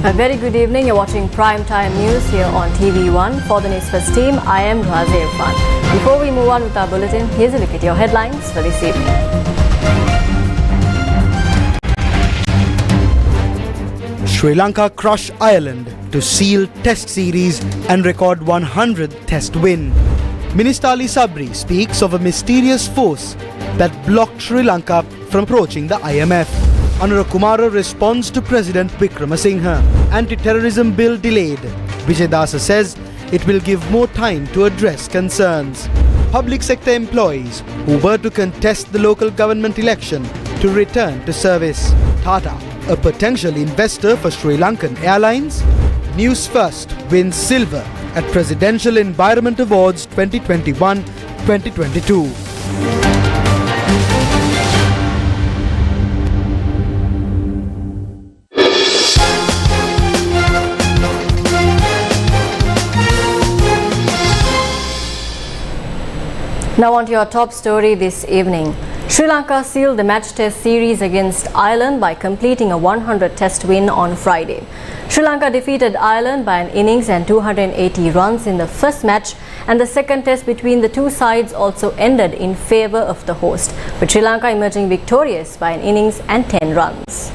A very good evening. You're watching Prime Time News here on TV1. For the News First team, I am Ghazi Irfan. Before we move on with our bulletin, here's a look at your headlines for this evening. Sri Lanka crush Ireland to seal Test series and record 100th Test win. Minister Ali Sabri speaks of a mysterious force that blocked Sri Lanka from approaching the IMF. Anura Kumara responds to President Wickremesinghe. Anti-terrorism bill delayed. Vijay Dasa says it will give more time to address concerns. Public sector employees who were to contest the local government election to return to service. Tata, a potential investor for Sri Lankan Airlines. News First wins silver at Presidential Environment Awards 2021-2022. Now on to your top story this evening. Sri Lanka sealed the match test series against Ireland by completing a 100 test win on Friday. Sri Lanka defeated Ireland by an innings and 280 runs in the first match, and the second test between the two sides also ended in favour of the host, with Sri Lanka emerging victorious by an innings and 10 runs.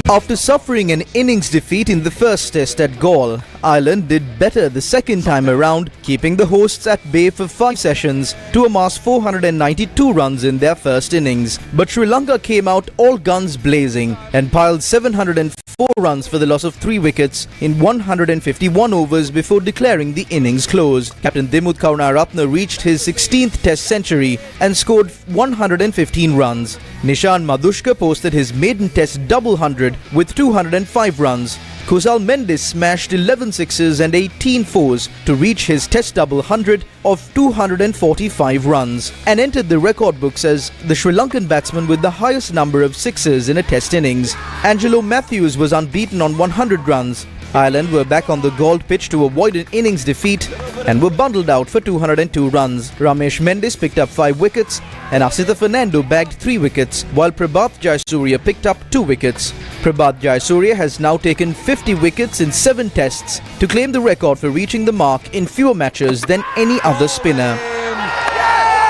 After suffering an innings defeat in the first test at Galle, Ireland did better the second time around, keeping the hosts at bay for 5 sessions to amass 492 runs in their first innings. But Sri Lanka came out all guns blazing and piled 704 runs for the loss of 3 wickets in 151 overs before declaring the innings closed. Captain Dimuth Karunaratne reached his 16th test century and scored 115 runs. Nishan Madhushka posted his maiden test double hundred with 205 runs. Kusal Mendis smashed 11 sixes and 18 fours to reach his test double hundred of 245 runs and entered the record books as the Sri Lankan batsman with the highest number of sixes in a test innings. Angelo Matthews was unbeaten on 100 runs. Ireland were back on the Galle pitch to avoid an innings defeat and were bundled out for 202 runs. Ramesh Mendis picked up 5 wickets and Asitha Fernando bagged 3 wickets, while Prabhat Jayasuriya picked up 2 wickets. Prabhat Jayasuriya has now taken 50 wickets in 7 tests to claim the record for reaching the mark in fewer matches than any other spinner.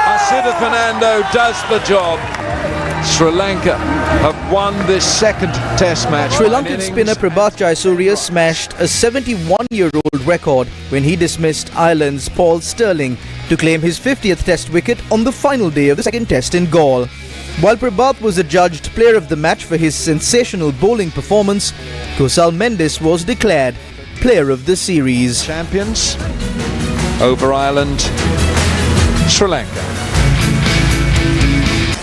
Asitha Fernando does the job. Sri Lanka have won this second test match. Sri Lankan spinner Prabhat Jayasuriya smashed a 71-year-old record when he dismissed Ireland's Paul Stirling to claim his 50th test wicket on the final day of the second test in Galle. While Prabhat was adjudged player of the match for his sensational bowling performance, Kusal Mendis was declared player of the series. Champions over Ireland, Sri Lanka.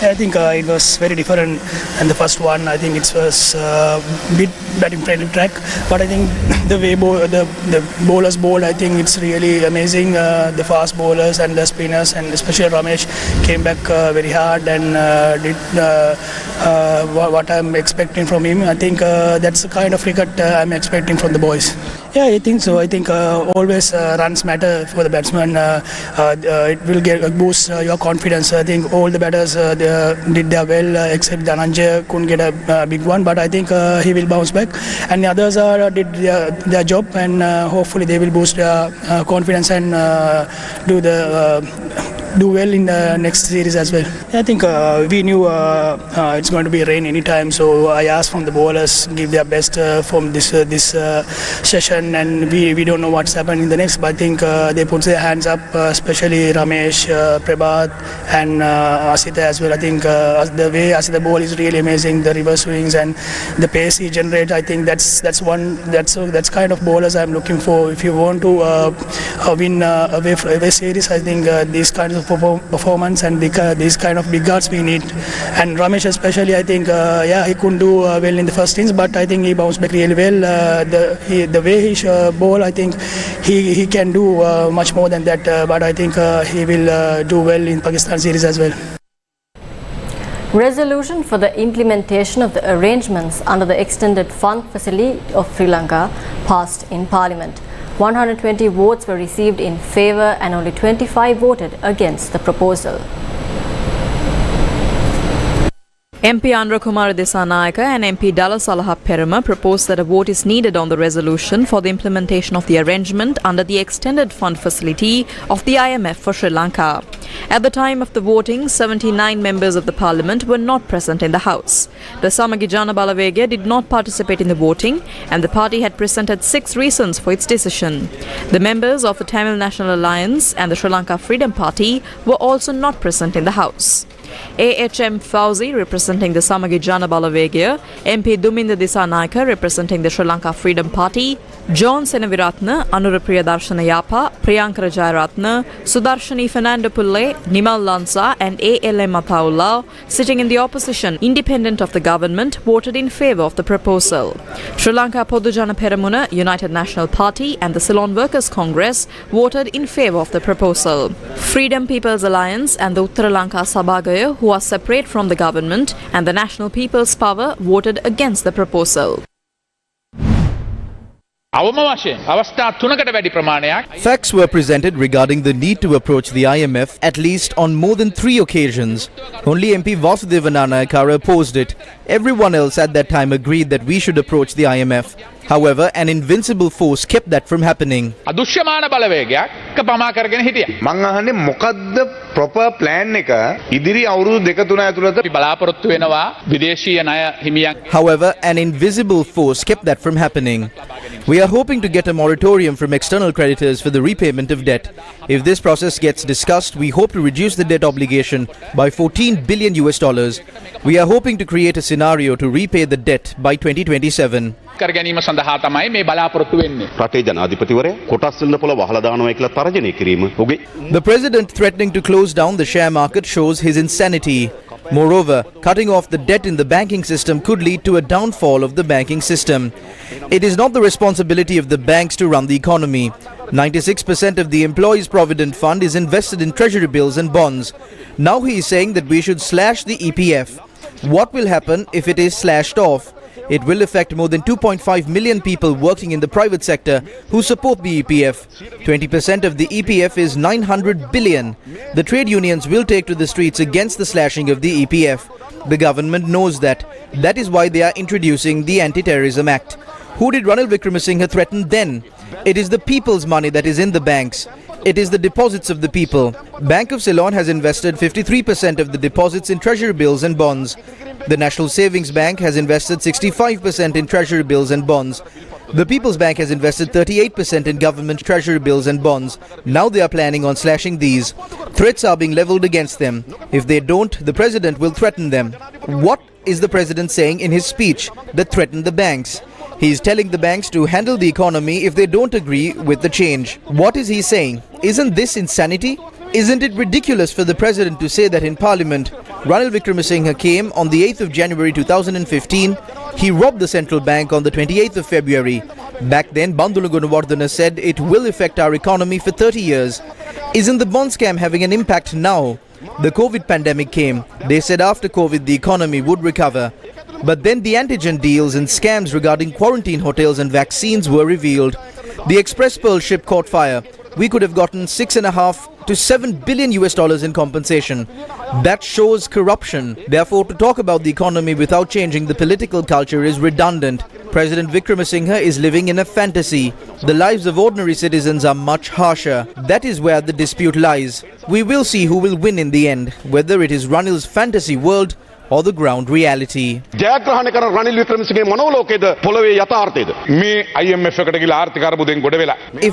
I think it was very different than the first one. I think it was a bit batting friendly track, but I think the way the bowlers bowled, I think it's really amazing. The fast bowlers and the spinners, and especially Ramesh, came back very hard and did what I'm expecting from him. I think that's the kind of cricket I'm expecting from the boys. Yeah, I think so. I think always runs matter for the batsman. It will boost your confidence. I think all the batters did their well, except Dhananjay couldn't get a big one, but I think he will bounce back. And the others did their job, and hopefully they will boost their confidence and do well in the next series as well. I think we knew it's going to be rain anytime, so I asked from the bowlers give their best from this session, and we don't know what's happening in the next, but I think they put their hands up, especially Ramesh, Prabhat and Asitha as well. I think the way Asitha bowl is really amazing, the reverse swings and the pace he generates. I think that's kind of bowlers I'm looking for. If you want to win away series, I think these kinds of performance and these kind of big guards we need. And Ramesh especially, I think he couldn't do well in the first innings, but I think he bounced back really well. The way he bowl, I think he can do much more than that, but I think he will do well in Pakistan series as well. Resolution for the implementation of the arrangements under the Extended Fund Facility of Sri Lanka passed in Parliament. 120 votes were received in favour and only 25 voted against the proposal. MP Andra Kumara Disanayaka and MP Dalasalaha Perama proposed that a vote is needed on the resolution for the implementation of the arrangement under the extended fund facility of the IMF for Sri Lanka. At the time of the voting, 79 members of the parliament were not present in the House. The Samagi Jana Balawegya did not participate in the voting, and the party had presented 6 reasons for its decision. The members of the Tamil National Alliance and the Sri Lanka Freedom Party were also not present in the House. AHM Fauzi representing the Samagi Jana Balawegya, MP Duminda Disanayaka representing the Sri Lanka Freedom Party, John Senaviratna, Anurapriya Darshana Yapa, Priyankara Jayaratna, Sudarshani Fernando Pulle, Nimal Lanza and ALM Ataullah, sitting in the opposition independent of the government, voted in favour of the proposal. Sri Lanka Podujana Peramuna, United National Party and the Ceylon Workers' Congress voted in favour of the proposal. Freedom People's Alliance and the Uttara Lanka Sabagaya, who are separate from the government, and the National People's Power voted against the proposal. Facts were presented regarding the need to approach the IMF at least on more than 3 occasions. Only MP Vasudevan Nanayakara opposed it. Everyone else at that time agreed that we should approach the IMF. However, an invincible force kept that from happening. proper plan However, an invisible force kept that from happening. We are hoping to get a moratorium from external creditors for the repayment of debt. If this process gets discussed, we hope to reduce the debt obligation by $14 billion. We are hoping to create a scenario to repay the debt by 2027. The president threatening to close down the share market shows his insanity. Moreover, cutting off the debt in the banking system could lead to a downfall of the banking system. It is not the responsibility of the banks to run the economy. 96% of the Employees' Provident Fund is invested in treasury bills and bonds. Now he is saying that we should slash the EPF. What will happen if it is slashed off? It will affect more than 2.5 million people working in the private sector who support the EPF. 20% of the EPF is 900 billion. The trade unions will take to the streets against the slashing of the EPF. The government knows that. That is why they are introducing the Anti-Terrorism Act. Who did Ranil Wickremesinghe threaten then? It is the people's money that is in the banks. It is the deposits of the people. Bank of Ceylon has invested 53% of the deposits in treasury bills and bonds. The National Savings Bank has invested 65% in treasury bills and bonds. The People's Bank has invested 38% in government treasury bills and bonds. Now they are planning on slashing these. Threats are being leveled against them. If they don't, the president will threaten them. What is the president saying in his speech that threatened the banks? He is telling the banks to handle the economy if they don't agree with the change. What is he saying? Isn't this insanity? Isn't it ridiculous for the president to say that in Parliament? Ranil Wickremesinghe came on the 8th of January 2015. He robbed the central bank on the 28th of February. Back then, Bandula Gunawardena said it will affect our economy for 30 years. Isn't the bond scam having an impact now? The COVID pandemic came. They said after COVID the economy would recover. But then the antigen deals and scams regarding quarantine hotels and vaccines were revealed. The Express Pearl ship caught fire. We could have gotten $6.5 to $7 billion in compensation. That shows corruption. Therefore, to talk about the economy without changing the political culture is redundant. President Wickremesinghe is living in a fantasy. The lives of ordinary citizens are much harsher. That is where the dispute lies. We will see who will win in the end, whether it is Ranil's fantasy world or the ground reality. If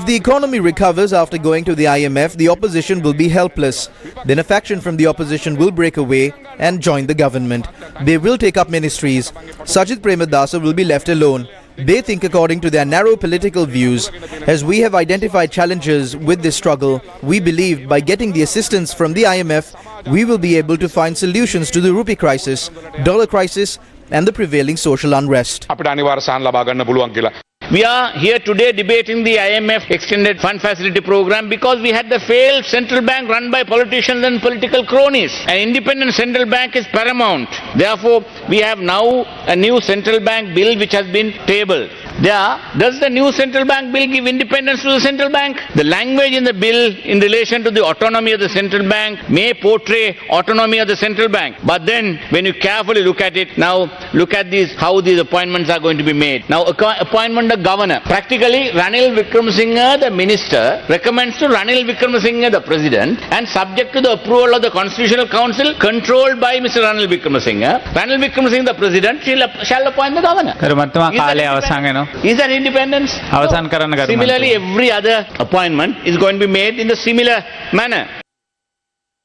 the economy recovers after going to the IMF, the opposition will be helpless. Then a faction from the opposition will break away and join the government. They will take up ministries. Sajid Premadasa will be left alone. They think according to their narrow political views. As we have identified challenges with this struggle, we believe by getting the assistance from the IMF, we will be able to find solutions to the rupee crisis, dollar crisis and the prevailing social unrest. We are here today debating the IMF Extended Fund Facility Program because we had the failed central bank run by politicians and political cronies. An independent central bank is paramount. Therefore, we have now a new central bank bill which has been tabled. There, does the new central bank bill give independence to the central bank? The language in the bill in relation to the autonomy of the central bank may portray autonomy of the central bank. But then, when you carefully look at it, now look at how these appointments are going to be made. Now, appointment of governor. Practically, Ranil Wickremesinghe, the minister, recommends to Ranil Wickremesinghe, the president, and subject to the approval of the Constitutional Council, controlled by Mr. Ranil Wickremesinghe. Ranil Wickremesinghe, the president, shall appoint the governor. Is that independence? Similarly, every other appointment is going to be made in a similar manner.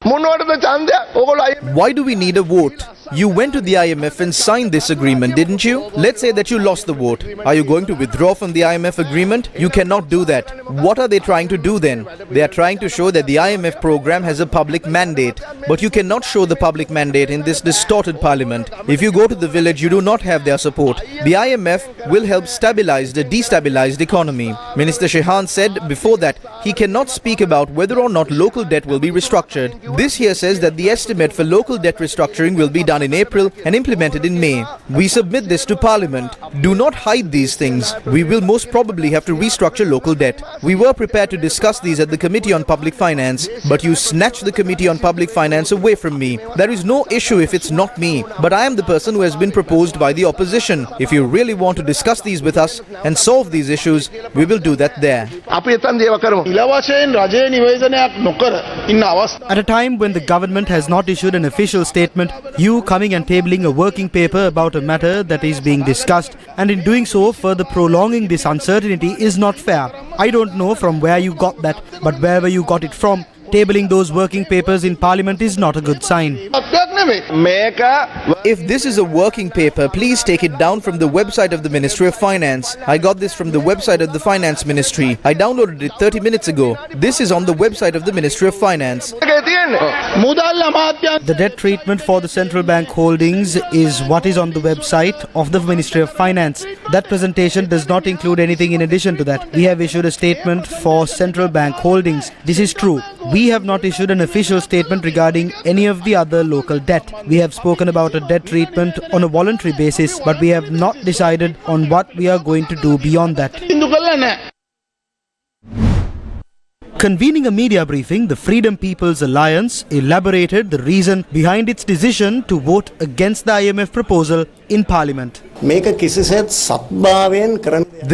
Why do we need a vote? You went to the IMF and signed this agreement, didn't you? Let's say that you lost the vote. Are you going to withdraw from the IMF agreement? You cannot do that. What are they trying to do then? They are trying to show that the IMF program has a public mandate. But you cannot show the public mandate in this distorted parliament. If you go to the village, you do not have their support. The IMF will help stabilize the destabilized economy. Minister Shehan said before that he cannot speak about whether or not local debt will be restructured. This here says that the estimate for local debt restructuring will be done in April and implemented in May. We submit this to Parliament. Do not hide these things. We will most probably have to restructure local debt. We were prepared to discuss these at the Committee on Public Finance, but you snatched the Committee on Public Finance away from me. There is no issue if it's not me, but I am the person who has been proposed by the opposition. If you really want to discuss these with us and solve these issues, we will do that there. At a time when the government has not issued an official statement, you coming and tabling a working paper about a matter that is being discussed, and in doing so further prolonging this uncertainty is not fair. I don't know from where you got that, but wherever you got it from, tabling those working papers in Parliament is not a good sign. If this is a working paper, please take it down from the website of the Ministry of Finance. I got this from the website of the Finance Ministry. I downloaded it 30 minutes ago. This is on the website of the Ministry of Finance. The debt treatment for the central bank holdings is what is on the website of the Ministry of Finance. That presentation does not include anything in addition to that. We have issued a statement for central bank holdings. This is true. We have not issued an official statement regarding any of the other local debt. We have spoken about a debt treatment on a voluntary basis, but we have not decided on what we are going to do beyond that. Convening a media briefing, the Freedom People's Alliance elaborated the reason behind its decision to vote against the IMF proposal in Parliament. The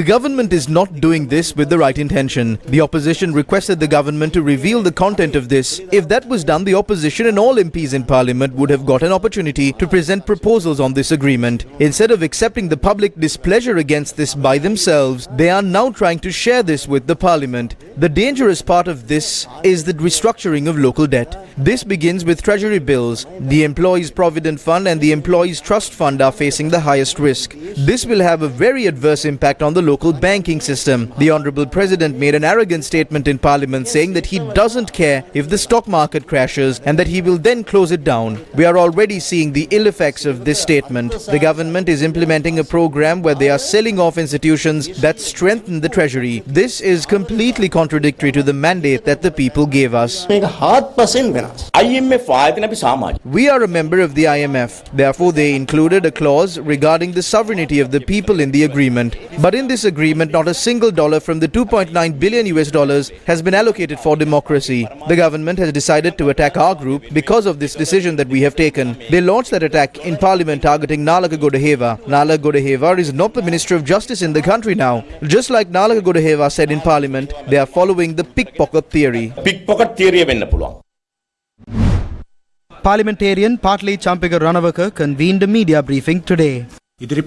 government is not doing this with the right intention. The opposition requested the government to reveal the content of this. If that was done, the opposition and all MPs in Parliament would have got an opportunity to present proposals on this agreement. Instead of accepting the public displeasure against this by themselves, they are now trying to share this with the Parliament. The dangerous part of this is the restructuring of local debt. This begins with treasury bills. The Employees Provident Fund and the Employees Trust Fund are facing the highest risk. This will have a very adverse impact on the local banking system. The Honourable President made an arrogant statement in Parliament saying that he doesn't care if the stock market crashes and that he will then close it down. We are already seeing the ill effects of this statement. The government is implementing a program where they are selling off institutions that strengthen the treasury. This is completely contradictory to the mandate that the people gave us. We are a member of the IMF. Therefore, they included a clause regarding the sovereignty of the people in the agreement. But in this agreement, not a single dollar from the $2.9 billion has been allocated for democracy. The government has decided to attack our group because of this decision that we have taken. They launched that attack in Parliament targeting Lanka Godaheva. Lanka Godaheva is not the Minister of Justice in the country now. Just like Lanka Godaheva said in Parliament, they are following the pickpocket theory. Parliamentarian Partly Champika Ranawaka convened a media briefing today. Even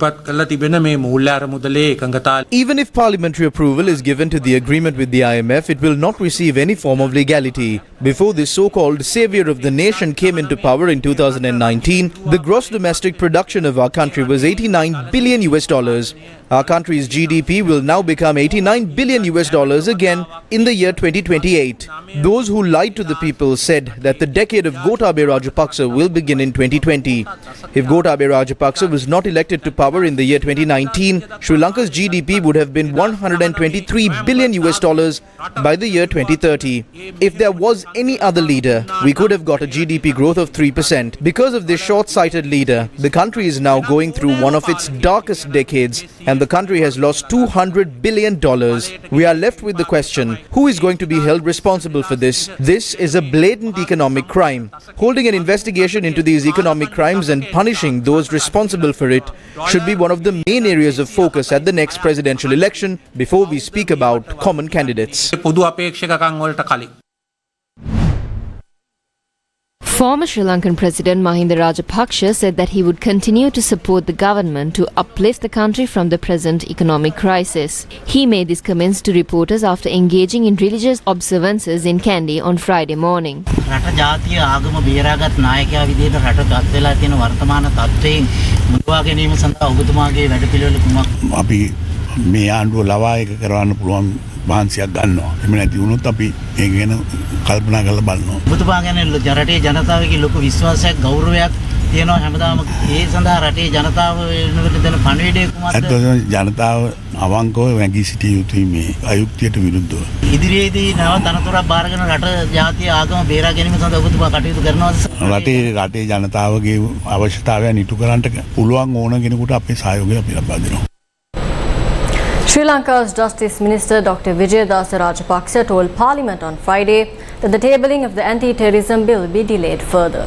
if parliamentary approval is given to the agreement with the IMF, it will not receive any form of legality. Before this so-called savior of the nation came into power in 2019, the gross domestic production of our country was $89 billion. Our country's GDP will now become $89 billion again in the year 2028. Those who lied to the people said that the decade of Gotabaya Rajapaksa will begin in 2020. If Gotabaya Rajapaksa was not elected to power in the year 2019, Sri Lanka's GDP would have been $123 billion by the year 2030. If there was any other leader, we could have got a GDP growth of 3%. Because of this short-sighted leader, the country is now going through one of its darkest decades and the country has lost $200 billion. We are left with the question, who is going to be held responsible for this? This is a blatant economic crime. Holding an investigation into these economic crimes and punishing those responsible for it should be one of the main areas of focus at the next presidential election before we speak about common candidates. Former Sri Lankan President Mahinda Rajapaksa said that he would continue to support the government to uplift the country from the present economic crisis. He made these comments to reporters after engaging in religious observances in Kandy on Friday morning. වහන්සියක් ගන්නවා. එහෙම නැති වුණොත් අපි ඒක ගැන කල්පනා කරලා බලනවා. ඔබතුමා ගැන රටේ ජනතාවගේ ලොකු විශ්වාසයක් ගෞරවයක් තියෙනවා හැමදාම ඒ සඳහා රටේ ජනතාව වෙනුවට දෙන පණිවිඩය කුමක්ද? ඇත්තටම ජනතාව අවංකව වැගී සිටිය යුතුයි මේ අයුක්තියට විරුද්ධව. ඉදිරියේදී නව තනතුරක් බාරගෙන රට ජාතිය ආගම බේරා ගැනීම සඳහා ඔබතුමා කටයුතු කරනවාද? රටේ ජනතාවගේ අවශ්‍යතාවයන් ඉටු කරන්නට පුළුවන් ඕන කෙනෙකුට අපේ සහයෝගය අපි ලබා දෙනවා. Sri Lanka's Justice Minister Dr. Vijayadasa Rajapaksa told Parliament on Friday that the tabling of the anti-terrorism bill be delayed further.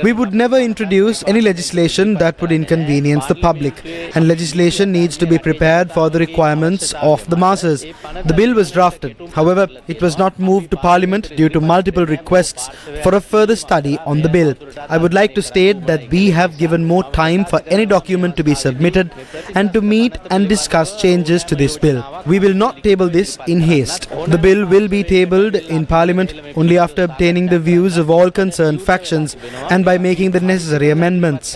We would never introduce any legislation that would inconvenience the public, and legislation needs to be prepared for the requirements of the masses. The bill was drafted. However, it was not moved to Parliament due to multiple requests for a further study on the bill. I would like to state that we have given more time for any document to be submitted and to meet and discuss changes to this bill. We will not table this in haste. The bill will be tabled in Parliament only after obtaining the views of all concerned factions and by making the necessary amendments.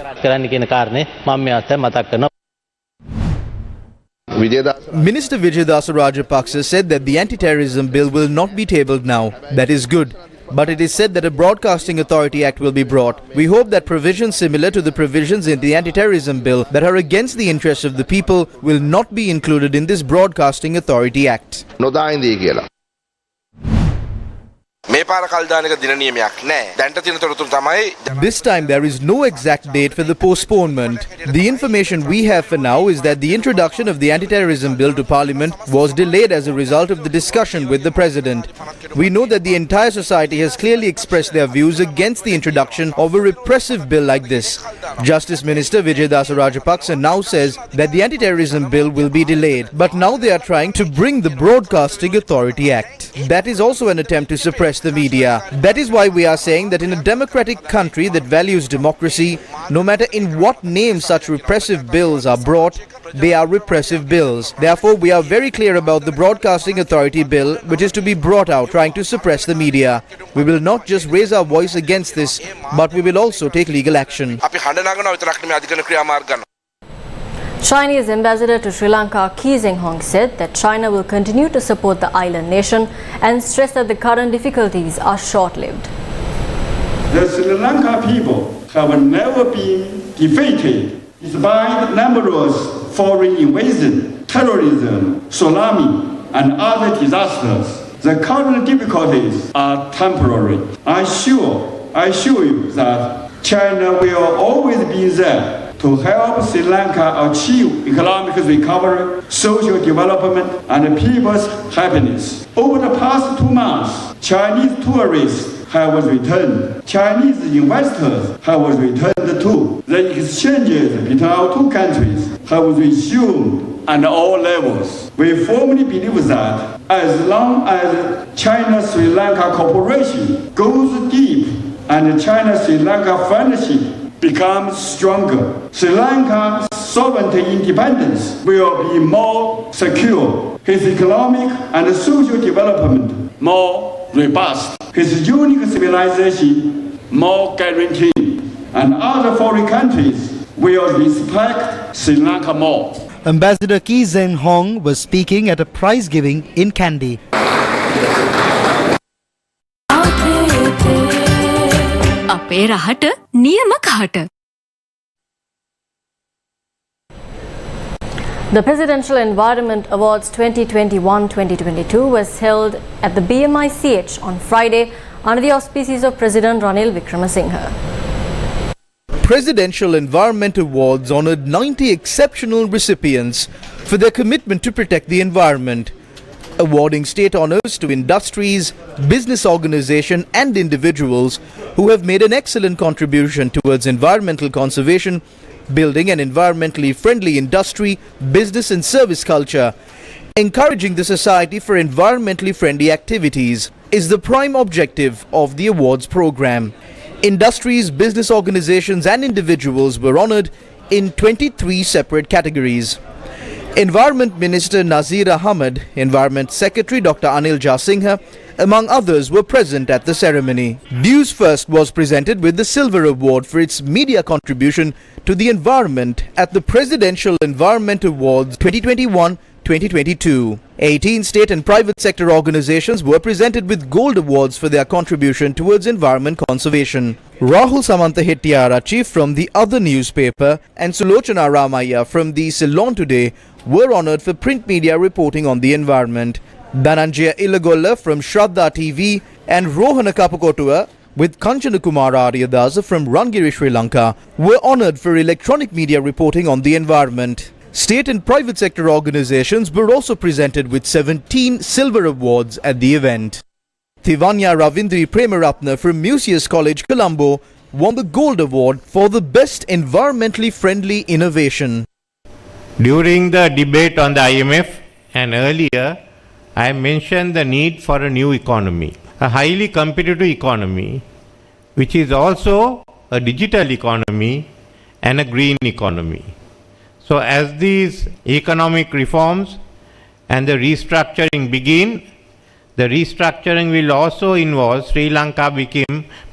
Minister Vijayadasa Rajapaksa said that the anti-terrorism bill will not be tabled now. That is good. But it is said that a Broadcasting Authority Act will be brought. We hope that provisions similar to the provisions in the anti-terrorism bill that are against the interests of the people will not be included in this Broadcasting Authority Act. This time there is no exact date for the postponement. The information we have for now is that the introduction of the anti-terrorism bill to Parliament was delayed as a result of the discussion with the President. We know that the entire society has clearly expressed their views against the introduction of a repressive bill like this. Justice Minister Vijayadasa Rajapaksa now says that the anti-terrorism bill will be delayed, but now they are trying to bring the Broadcasting Authority Act. That is also an attempt to suppress the media. That is why we are saying that in a democratic country that values democracy, no matter in what name such repressive bills are brought, they are repressive bills. Therefore, we are very clear about the Broadcasting Authority Bill, which is to be brought out trying to suppress the media. We will not just raise our voice against this, but we will also take legal action. Chinese ambassador to Sri Lanka, Kee Zeng-hong, said that China will continue to support the island nation and stressed that the current difficulties are short-lived. The Sri Lanka people have never been defeated despite numerous foreign invasion, terrorism, tsunami, and other disasters. The current difficulties are temporary. I assure you that China will always be there to help Sri Lanka achieve economic recovery, social development, and people's happiness. Over the past 2 months, Chinese tourists have returned. Chinese investors have returned too. The exchanges between our two countries have resumed at all levels. We firmly believe that as long as China-Sri Lanka cooperation goes deep and China-Sri Lanka friendship becomes stronger, Sri Lanka's sovereignty independence will be more secure, his economic and social development more robust, his unique civilization more guaranteed, and other foreign countries will respect Sri Lanka more. Ambassador Kee Zeng-hong was speaking at a prize giving in Kandy. අපේ රහට නියම කාට. The Presidential Environment Awards 2021-2022 was held at the BMICH on Friday under the auspices of President Ranil Wickremesinghe. Presidential Environment Awards honored 90 exceptional recipients for their commitment to protect the environment, awarding state honors to industries, business organizations and individuals who have made an excellent contribution towards environmental conservation, building an environmentally friendly industry, business and service culture. Encouraging the society for environmentally friendly activities is the prime objective of the awards program. Industries, business organizations and individuals were honored in 23 separate categories. Environment Minister Nazir Ahmed, Environment Secretary Dr. Anil Jasingha, among others, were present at the ceremony. News First was presented with the Silver Award for its media contribution to the environment at the Presidential Environment Awards 2021-2022. 18 state and private sector organizations were presented with gold awards for their contribution towards environment conservation. Rahul Samantha Hettiara, chief from the Other newspaper, and Sulochana Ramaya from the Ceylon Today were honored for print media reporting on the environment. Dhananjaya Ilagolla from Shraddha TV and Rohana Kapakotua with Kanchana Kumara Aryadasa from Rangiri, Sri Lanka were honored for electronic media reporting on the environment. State and private sector organizations were also presented with 17 silver awards at the event. Thivanya Ravindri Premaratna from Musaeus College, Colombo won the Gold Award for the Best Environmentally Friendly Innovation. During the debate on the IMF and earlier, I mentioned the need for a new economy, a highly competitive economy, which is also a digital economy and a green economy. So as these economic reforms and the restructuring begin, the restructuring will also involve Sri Lanka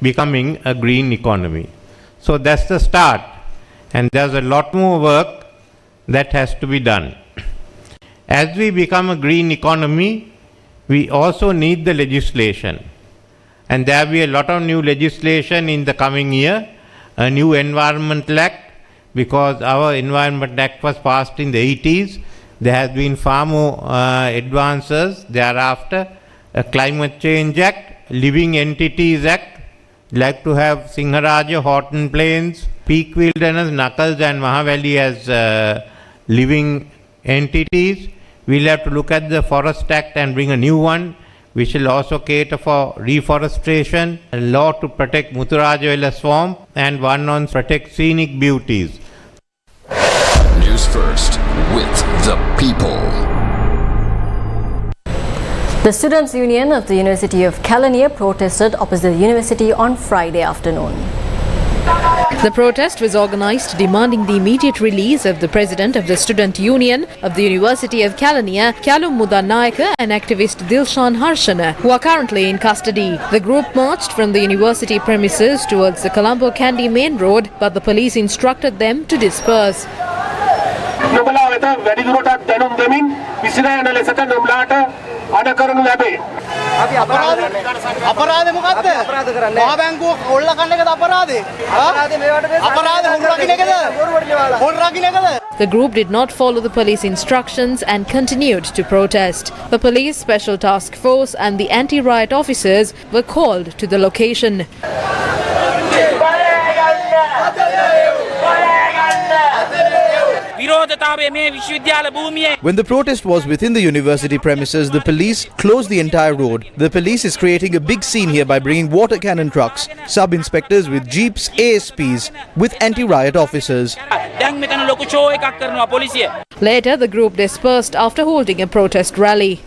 becoming a green economy. So that's the start, and there's a lot more work that has to be done. As we become a green economy, we also need the legislation. And there will be a lot of new legislation in the coming year, a new Environmental Act, because our Environment Act was passed in the 80s. There has been far more advances thereafter. A Climate Change Act, Living Entities Act, like to have Singharaja, Horton Plains, Peak Wilderness, Knuckles and Mahavali as living entities. We'll have to look at the Forest Act and bring a new one, which will also cater for reforestation, a law to protect Muthurajavela swamp, and one on protect scenic beauties. News First with the people. The Students' Union of the University of Kelaniya protested opposite the university on Friday afternoon. The protest was organised demanding the immediate release of the President of the Student Union of the University of Kelaniya, Kyalum Mudanayaka, and activist Dilshan Harshana, who are currently in custody. The group marched from the university premises towards the Colombo Kandy main road, but the police instructed them to disperse. The group did not follow the police instructions and continued to protest. The police, special task force and the anti-riot officers were called to the location. When the protest was within the university premises, the police closed the entire road. The police is creating a big scene here by bringing water cannon trucks, sub-inspectors with jeeps, ASPs with anti-riot officers. Later, the group dispersed after holding a protest rally.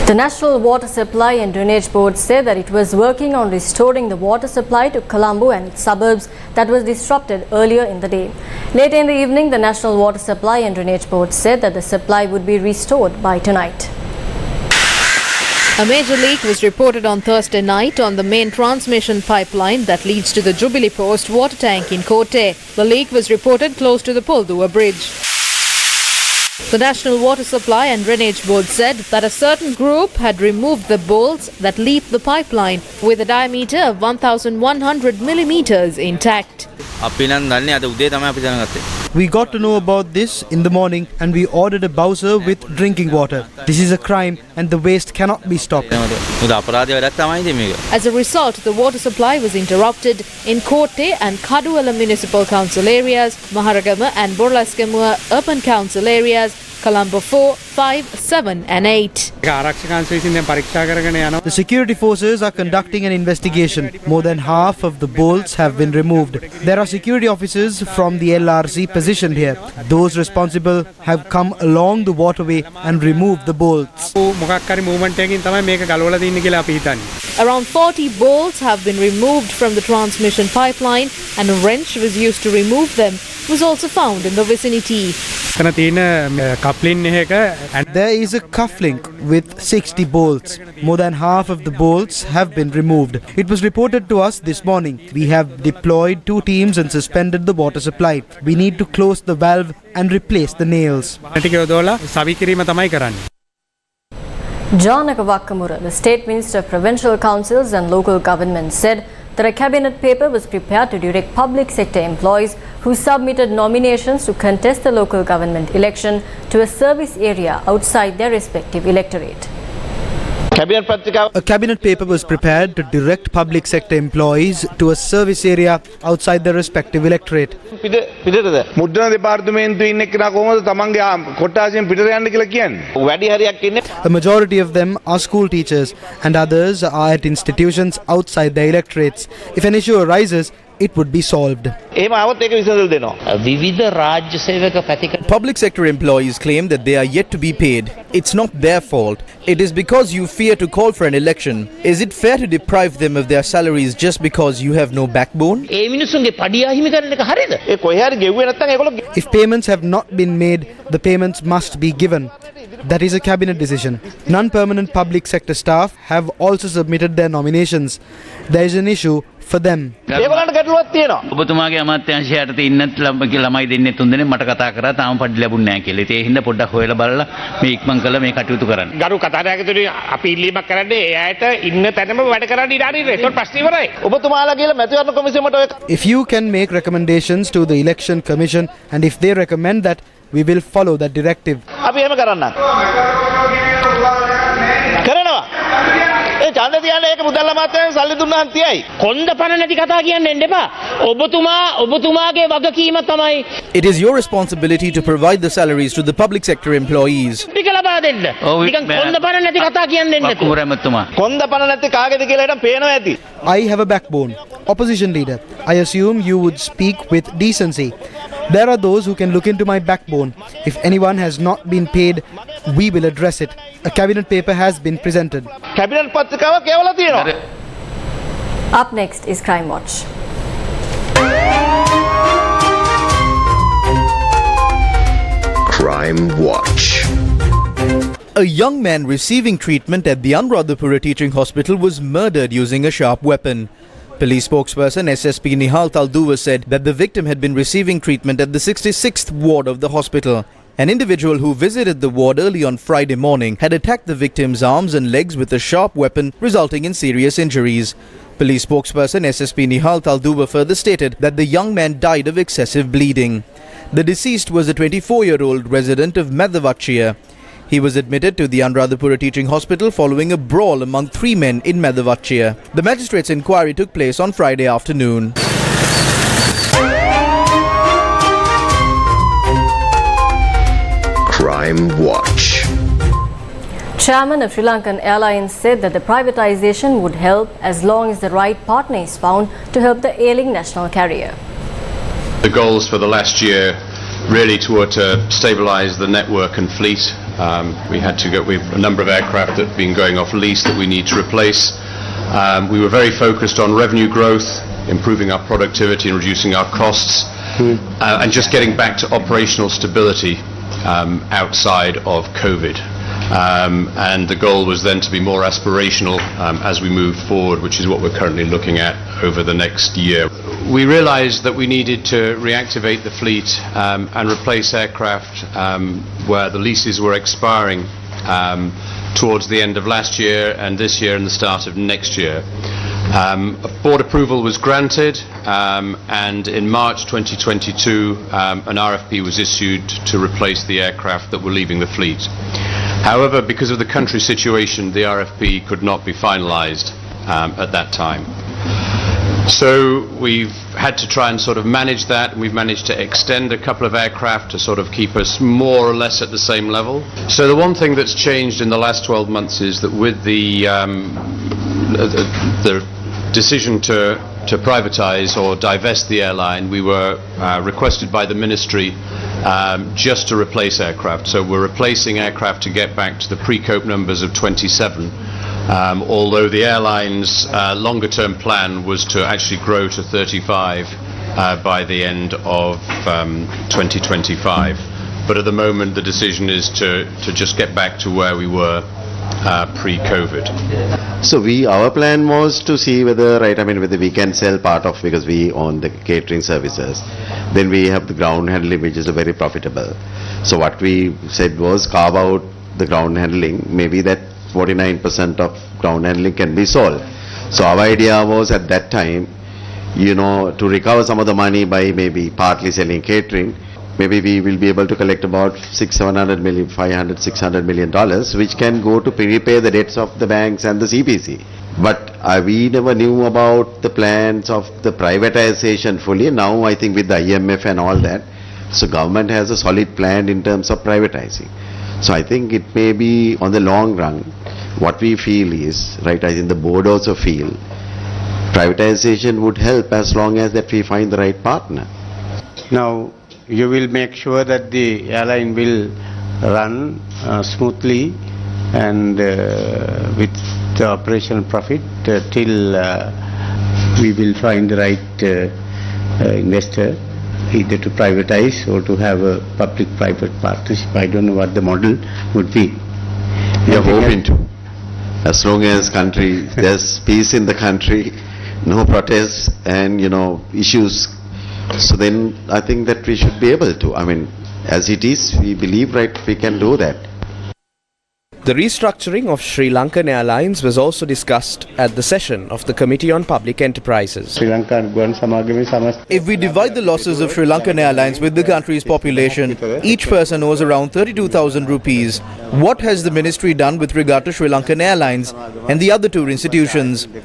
The National Water Supply and Drainage Board said that it was working on restoring the water supply to Colombo and its suburbs that was disrupted earlier in the day. Later in the evening, the National Water Supply and Drainage Board said that the supply would be restored by tonight. A major leak was reported on Thursday night on the main transmission pipeline that leads to the Jubilee Post water tank in Kotte. The leak was reported close to the Poldua Bridge. The National Water Supply and Drainage Board said that a certain group had removed the bolts that lead the pipeline with a diameter of 1,100 millimeters intact. We got to know about this in the morning and we ordered a bowser with drinking water. This is a crime and the waste cannot be stopped. As a result, the water supply was interrupted in Kotte and Kaduwala Municipal Council areas, Maharagama and Borlaskamua Urban Council areas, Colombo 4, 5, 7 and 8. The security forces are conducting an investigation. More than half of the bolts have been removed. There are security officers from the LRC positioned here. Those responsible have come along the waterway and removed the bolts. Around 40 bolts have been removed from the transmission pipeline and a wrench was used to remove them was also found in the vicinity. There is a cufflink with 60 bolts. More than half of the bolts have been removed. It was reported to us this morning. We have deployed 2 teams and suspended the water supply. We need to close the valve and replace the nails. Janaka Vakkamura, the State Minister of Provincial Councils and Local Governments, said that a cabinet paper was prepared to direct public sector employees who submitted nominations to contest the local government election to a service area outside their respective electorate. A cabinet paper was prepared to direct public sector employees to a service area outside their respective electorate. A majority of them are school teachers and others are at institutions outside their electorates. If an issue arises, it would be solved. Public sector employees claim that they are yet to be paid. It's not their fault. It is because you fear to call for an election. Is it fair to deprive them of their salaries just because you have no backbone? If payments have not been made, the payments must be given. That is a cabinet decision. Non-permanent public sector staff have also submitted their nominations. There is an issue for them. ඔබතුමාගේ අමාත්‍යාංශයට ඉන්නත් ළමයි දෙන්නේ 3 දෙනෙක් මට කතා කරා තාම පඩි ලැබුණ නැහැ කියලා. ඒ හින්දා පොඩ්ඩක් හොයලා බලලා මේ ඉක්මන් කරලා මේ කටයුතු කරන්න. ගරු කතානායකතුමනි අපි ඉල්ලීමක් කරන්නේ ඒ අයට ඉන්න තැනම වැඩ කරන්න ඉඩ හරියට. ඒකට ප්‍රශ්න ඉවරයි. ඔබතුමාලා කියලා මැතිවරණ කොමිසමට ඔය If you can make recommendations to the election commission and if they recommend that, we will follow that directive. අපි එහෙම කරන්න. කරනවා. ඒ ඡන්ද තියන්න ඒක මුදල් අමාත්‍යාංශයෙන් සල්ලි දුන්නාන් තියයි. කොන්ද පණ නැති කතා කියන්න එන්න එපා. ඔබතුමාගේ වගකීම තමයි. It is your responsibility to provide the salaries to the public sector employees. ටික ලබා දෙන්න. නිකන් කොන්ද පණ නැති කතා කියන්න එන්න එපා. කොන්ද පණ නැති කාගේද කියලා හිටන් පේනවා ඇති. I have a backbone. Opposition leader, I assume you would speak with decency. There are those who can look into my backbone. If anyone has not been paid, we will address it. A cabinet paper has been presented. Cabinet පත්‍රිකාව කියවලා තියෙනවා. Up next is Crime Watch. Crime Watch. A young man receiving treatment at the Anuradhapura Teaching Hospital was murdered using a sharp weapon. Police spokesperson SSP Nihal Talduva said that the victim had been receiving treatment at the 66th ward of the hospital. An individual who visited the ward early on Friday morning had attacked the victim's arms and legs with a sharp weapon, resulting in serious injuries. Police spokesperson SSP Nihal Talduva further stated that the young man died of excessive bleeding. The deceased was a 24-year-old resident of Medhavachia. He was admitted to the Anuradhapura Teaching Hospital following a brawl among 3 men in Medhavachia. The magistrate's inquiry took place on Friday afternoon. Crime Watch. Chairman of Sri Lankan Airlines said that the privatization would help as long as the right partner is found to help the ailing national carrier. The goals for the last year really were to stabilise the network and fleet. We had to go with a number of aircraft that have been going off lease that we need to replace. We were very focused on revenue growth, improving our productivity and reducing our costs, and just getting back to operational stability outside of COVID. And the goal was then to be more aspirational as we move forward, which is what we're currently looking at over the next year. We realised that we needed to reactivate the fleet and replace aircraft where the leases were expiring towards the end of last year and this year and the start of next year. Board approval was granted, and in March 2022 an RFP was issued to replace the aircraft that were leaving the fleet. However, because of the country situation, the RFP could not be finalised at that time. So we've had to try and sort of manage that, and we've managed to extend a couple of aircraft to sort of keep us more or less at the same level. So the one thing that's changed in the last 12 months is that with the decision to privatise or divest the airline, we were requested by the ministry just to replace aircraft. So we're replacing aircraft to get back to the pre-COPE numbers of 27. Although the airline's longer-term plan was to actually grow to 35 by the end of 2025. But at the moment, the decision is to just get back to where we were pre-COVID. So our plan was to see whether, whether we can sell part of, because we own the catering services. Then we have the ground handling, which is very profitable. So what we said was carve out the ground handling, maybe that 49% of ground handling can be sold. So our idea was at that time, to recover some of the money by maybe partly selling catering, maybe we will be able to collect about $600 million, $600 million, which can go to repay the debts of the banks and the CPC. But we never knew about the plans of the privatization fully. Now I think with the IMF and all that, so government has a solid plan in terms of privatizing. So I think it may be on the long run, what we feel is, I think the board also feel, privatization would help as long as that we find the right partner. Now, you will make sure that the airline will run smoothly and with the operational profit till we will find the right investor, either to privatize or to have a public-private partnership. I don't know what the model would be. We are hoping to. As long as there's peace in the country, no protests and issues. So then I think that we should be able to. As it is, we believe we can do that. The restructuring of Sri Lankan Airlines was also discussed at the session of the Committee on Public Enterprises. If we divide the losses of Sri Lankan Airlines with the country's population, each person owes around 32,000 rupees. What has the ministry done with regard to Sri Lankan Airlines and the other two institutions? The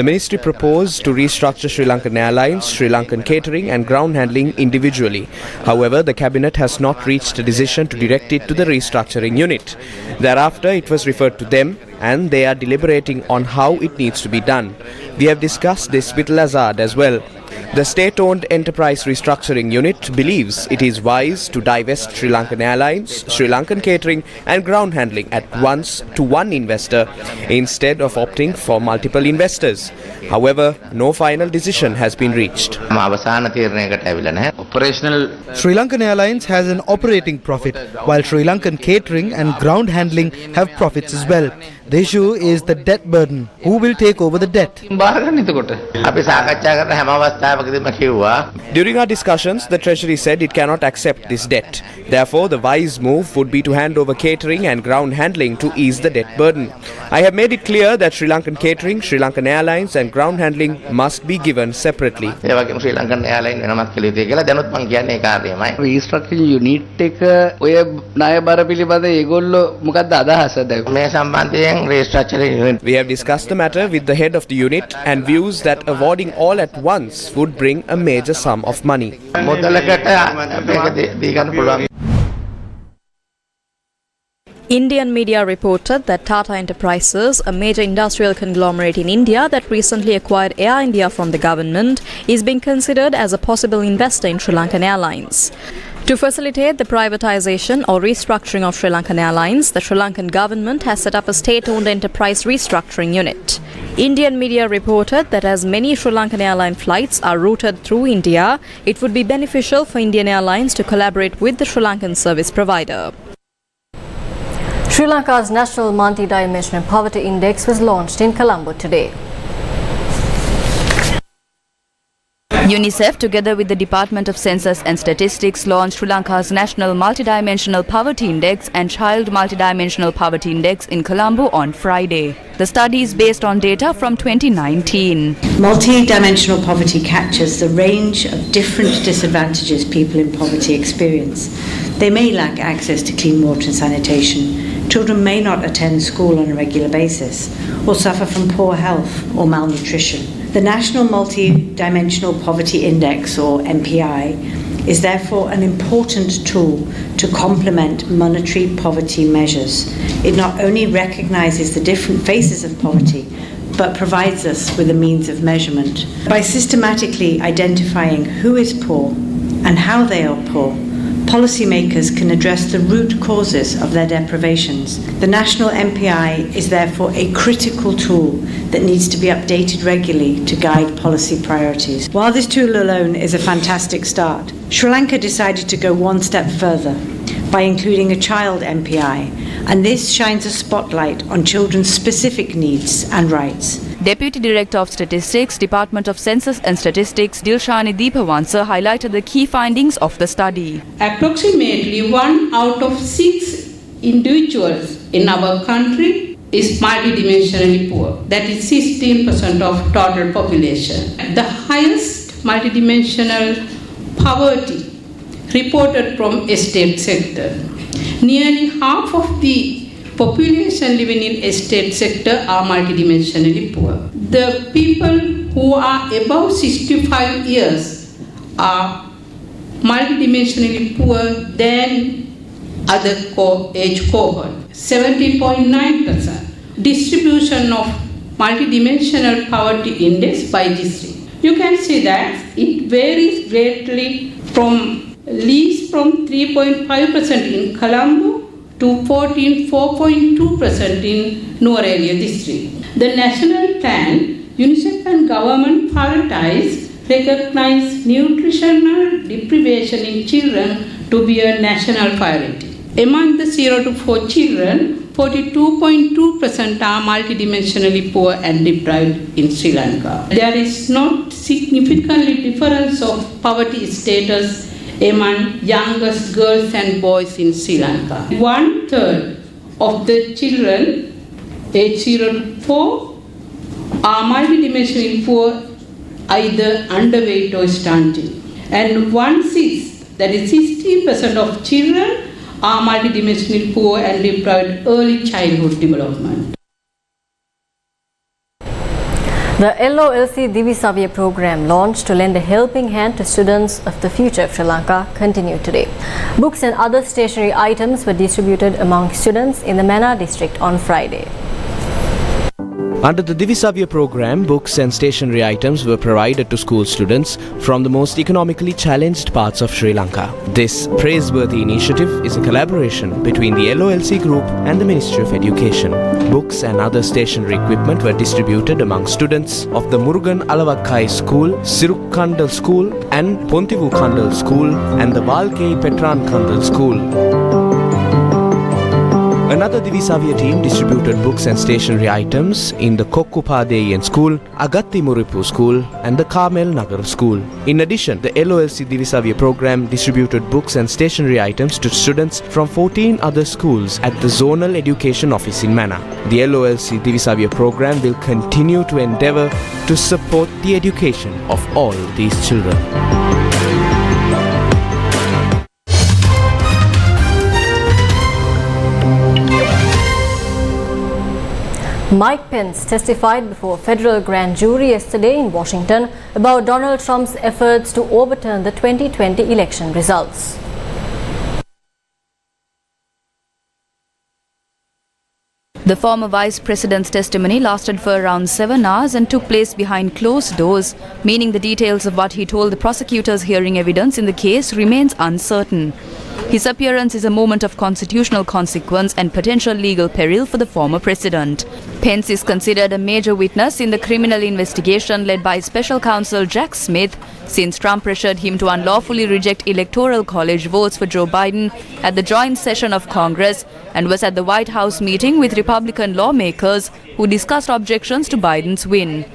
ministry proposed to restructure Sri Lankan Airlines, Sri Lankan Catering and Ground Handling individually. However, the cabinet has not reached a decision to direct it to the restructuring unit. Thereafter, it was referred to them and they are deliberating on how it needs to be done. We have discussed this with Lazard as well. The state-owned enterprise restructuring unit believes it is wise to divest Sri Lankan Airlines, Sri Lankan Catering and Ground Handling at once to one investor instead of opting for multiple investors. However, no final decision has been reached. Sri Lankan Airlines has an operating profit, while Sri Lankan Catering and Ground Handling have profits as well. The issue is the debt burden. Who will take over the debt? During our discussions, the Treasury said it cannot accept this debt. Therefore, the wise move would be to hand over catering and ground handling to ease the debt burden. I have made it clear that Sri Lankan Catering, Sri Lankan Airlines and ground handling must be given separately. Restructuring unit එක ඔය ණය බර පිළිබඳ ඒගොල්ලෝ මොකක්ද අදහස දැන් මේ සම්බන්ධයෙන් restructuring unit. We have discussed the matter with the head of the unit and views that awarding all at once would bring a major sum of money. Indian media reported that Tata Enterprises, a major industrial conglomerate in India that recently acquired Air India from the government, is being considered as a possible investor in Sri Lankan Airlines. To facilitate the privatization or restructuring of Sri Lankan Airlines, the Sri Lankan government has set up a state-owned enterprise restructuring unit. Indian media reported that as many Sri Lankan airline flights are routed through India, it would be beneficial for Indian Airlines to collaborate with the Sri Lankan service provider. Sri Lanka's National Multi-Dimensional Poverty Index was launched in Colombo today. UNICEF, together with the Department of Census and Statistics, launched Sri Lanka's National Multidimensional Poverty Index and Child Multidimensional Poverty Index in Colombo on Friday. The study is based on data from 2019. Multi-dimensional poverty captures the range of different disadvantages people in poverty experience. They may lack access to clean water and sanitation. Children may not attend school on a regular basis or suffer from poor health or malnutrition. The National Multi-Dimensional Poverty Index, or MPI, is therefore an important tool to complement monetary poverty measures. It not only recognises the different faces of poverty, but provides us with a means of measurement. By systematically identifying who is poor and how they are poor, policymakers can address the root causes of their deprivations. The national MPI is therefore a critical tool that needs to be updated regularly to guide policy priorities. While this tool alone is a fantastic start, Sri Lanka decided to go one step further by including a child MPI, and this shines a spotlight on children's specific needs and rights. Deputy Director of Statistics, Department of Census and Statistics, Dilshani Deepawansa, highlighted the key findings of the study. Approximately 1 out of 6 individuals in our country is multidimensionally poor. That is 16% of total population. The highest multidimensional poverty reported from estate sector. Nearly half of the population living in estate sector are multidimensionally poor. The people who are above 65 years are multidimensionally poor than other age cohort. 70.9% distribution of multidimensional poverty index by district. You can see that it varies greatly from least from 3.5% in Colombo to 4.2% in Nuwara district. The national plan, UNICEF and government prioritize recognize nutritional deprivation in children to be a national priority. Among the 0 to 4 children, 42.2% are multidimensionally poor and deprived in Sri Lanka. There is not significantly difference of poverty status among youngest girls and boys in Sri Lanka. 1/3 of the children aged 0 to 4 are multidimensionally poor, either underweight or stunting. And 1/6, that is 16% of children, are multidimensionally poor and deprived early childhood development. The LOLC Divisavya program, launched to lend a helping hand to students of the future of Sri Lanka, continued today. Books and other stationery items were distributed among students in the Mana district on Friday. Under the Divisavya program, books and stationery items were provided to school students from the most economically challenged parts of Sri Lanka. This praiseworthy initiative is a collaboration between the LOLC group and the Ministry of Education. Books and other stationery equipment were distributed among students of the Murugan Alavakai School, Sirukandal School and Pontivu Kandal School and the Valkei Petran Kandal School. Another Divisavya team distributed books and stationery items in the Kokkupadeyan School, Agatti Muripu School and the Carmel Nagar School. In addition, the LOLC Divisavya program distributed books and stationery items to students from 14 other schools at the Zonal Education Office in Mana. The LOLC Divisavya program will continue to endeavour to support the education of all these children. Mike Pence testified before a federal grand jury yesterday in Washington about Donald Trump's efforts to overturn the 2020 election results. The former vice president's testimony lasted for around 7 hours and took place behind closed doors, meaning the details of what he told the prosecutors hearing evidence in the case remains uncertain. His appearance is a moment of constitutional consequence and potential legal peril for the former president. Pence is considered a major witness in the criminal investigation led by special counsel Jack Smith, since Trump pressured him to unlawfully reject electoral college votes for Joe Biden at the joint session of Congress and was at the White House meeting with Republican lawmakers who discussed objections to Biden's win.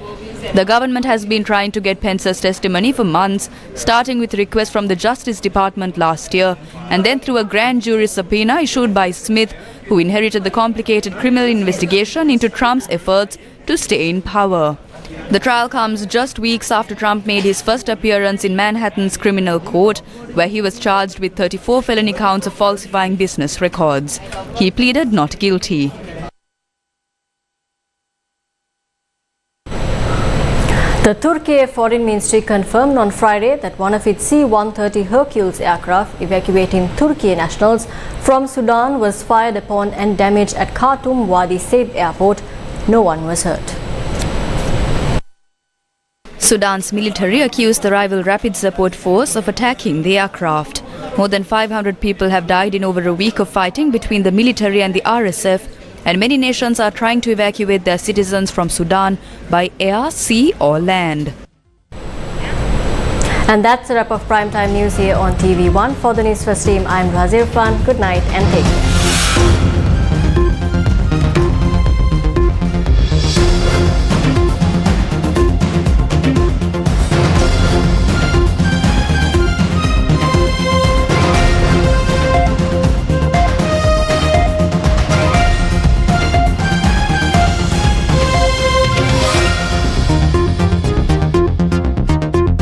The government has been trying to get Pence's testimony for months, starting with requests from the Justice Department last year, and then through a grand jury subpoena issued by Smith, who inherited the complicated criminal investigation into Trump's efforts to stay in power. The trial comes just weeks after Trump made his first appearance in Manhattan's criminal court, where he was charged with 34 felony counts of falsifying business records. He pleaded not guilty. The Turkey Foreign Ministry confirmed on Friday that one of its C-130 Hercules aircraft evacuating Turkey nationals from Sudan was fired upon and damaged at Khartoum Wadi Said Airport. No one was hurt. Sudan's military accused the rival Rapid Support Force of attacking the aircraft. More than 500 people have died in over a week of fighting between the military and the RSF, and many nations are trying to evacuate their citizens from Sudan by air, sea or land. And that's a wrap of Primetime News here on TV1. For the News First team, I'm Razir Khan. Good night and take care.